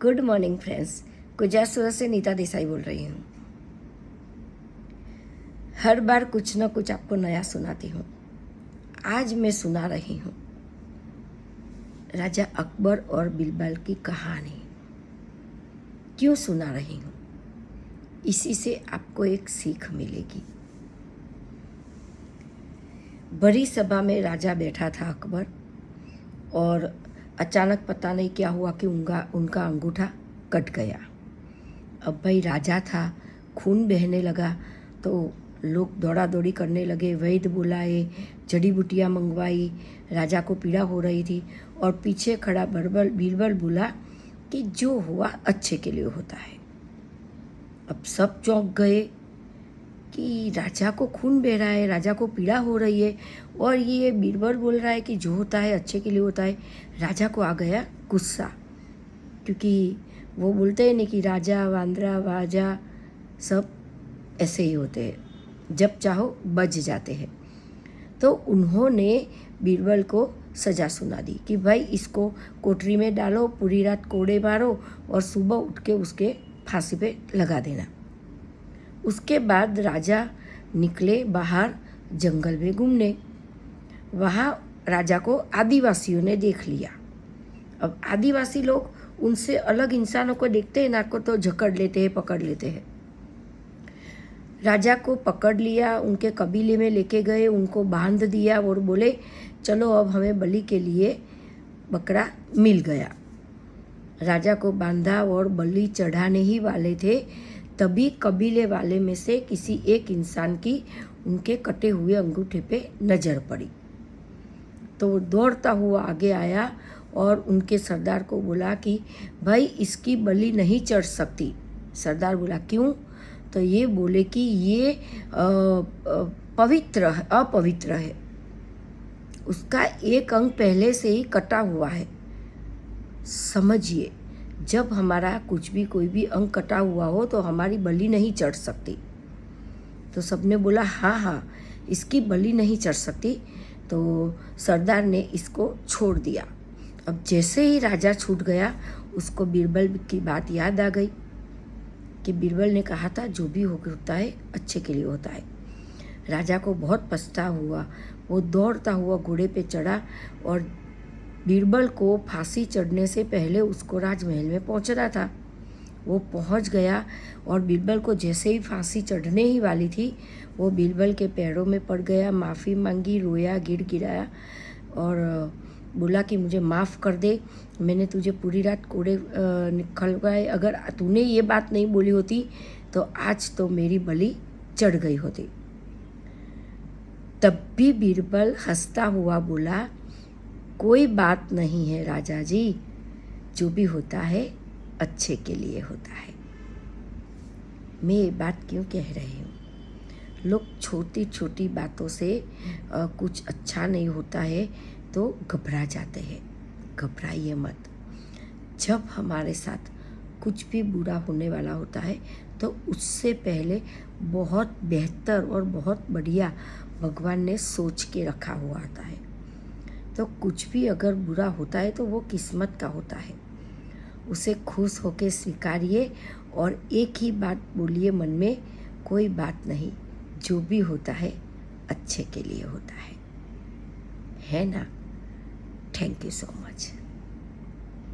Good morning friends, Gujarat Surat से नीता देसाई बोल रही हूँ। हर बार कुछ न कुछ आपको नया सुनाती हूँ। आज मैं सुना रही हूँ राजा अकबर और बीरबल की कहानी। क्यों सुना रही हूँ? इसी से आपको एक सीख मिलेगी। बड़ी सभा में राजा बैठा था अकबर, और अचानक पता नहीं क्या हुआ कि उनका अंगूठा कट गया। अब भाई राजा था, खून बहने लगा तो लोग दौड़ा दौड़ी करने लगे, वैद्य बुलाए, जड़ी बूटियाँ मंगवाई। राजा को पीड़ा हो रही थी और पीछे खड़ा बीरबल बोला कि जो हुआ अच्छे के लिए होता है। अब सब चौंक गए कि राजा को खून बह रहा है, राजा को पीड़ा हो रही है, और ये बीरबल बोल रहा है कि जो होता है अच्छे के लिए होता है। राजा को आ गया गुस्सा, क्योंकि वो बोलते हैं नहीं कि राजा वांद्रा वाजा सब ऐसे ही होते हैं, जब चाहो बच जाते हैं। तो उन्होंने बीरबल को सज़ा सुना दी कि भाई इसको कोठरी में डालो, पूरी रात कोड़े मारो और सुबह उठ के उसके फांसी पे लगा देना। उसके बाद राजा निकले बाहर जंगल में घूमने। वहाँ राजा को आदिवासियों ने देख लिया। अब आदिवासी लोग उनसे अलग इंसानों को देखते हैं ना, को तो जकड़ लेते हैं, पकड़ लेते हैं। राजा को पकड़ लिया, उनके कबीले में लेके गए, उनको बांध दिया और बोले चलो अब हमें बलि के लिए बकरा मिल गया। राजा को बांधा और बलि चढ़ाने ही वाले थे, तभी कबीले वाले में से किसी एक इंसान की उनके कटे हुए अंगूठे पे नज़र पड़ी। तो वो दौड़ता हुआ आगे आया और उनके सरदार को बोला कि भाई इसकी बलि नहीं चढ़ सकती। सरदार बोला क्यों? तो ये बोले कि ये अपवित्र है, उसका एक अंग पहले से ही कटा हुआ है। समझिए, जब हमारा कुछ भी कोई भी अंग कटा हुआ हो तो हमारी बलि नहीं चढ़ सकती। तो सबने बोला हाँ, इसकी बलि नहीं चढ़ सकती। तो सरदार ने इसको छोड़ दिया। अब जैसे ही राजा छूट गया, उसको बीरबल की बात याद आ गई कि बीरबल ने कहा था जो भी होता है अच्छे के लिए होता है। राजा को बहुत पछतावा हुआ। वो दौड़ता हुआ घोड़े पे चढ़ा और बीरबल को फांसी चढ़ने से पहले उसको राजमहल में पहुंचना था। वो पहुंच गया और बीरबल को जैसे ही फांसी चढ़ने ही वाली थी, वो बीरबल के पैरों में पड़ गया, माफ़ी मांगी, रोया, गिड़गिड़ाया और बोला कि मुझे माफ़ कर दे, मैंने तुझे पूरी रात कोड़े निकलवाए, अगर तूने ये बात नहीं बोली होती तो आज तो मेरी बलि चढ़ गई होती। तब भी बीरबल हंसता हुआ बोला कोई बात नहीं है राजा जी, जो भी होता है अच्छे के लिए होता है। मैं ये बात क्यों कह रही हूँ? लोग छोटी छोटी बातों से कुछ अच्छा नहीं होता है तो घबरा जाते हैं। घबराइए मत। जब हमारे साथ कुछ भी बुरा होने वाला होता है तो उससे पहले बहुत बेहतर और बहुत बढ़िया भगवान ने सोच के रखा हुआ आता है। तो कुछ भी अगर बुरा होता है तो वो किस्मत का होता है। उसे खुश होकर स्वीकारिए और एक ही बात बोलिए मन में, कोई बात नहीं, जो भी होता है अच्छे के लिए होता है ना? Thank you so much.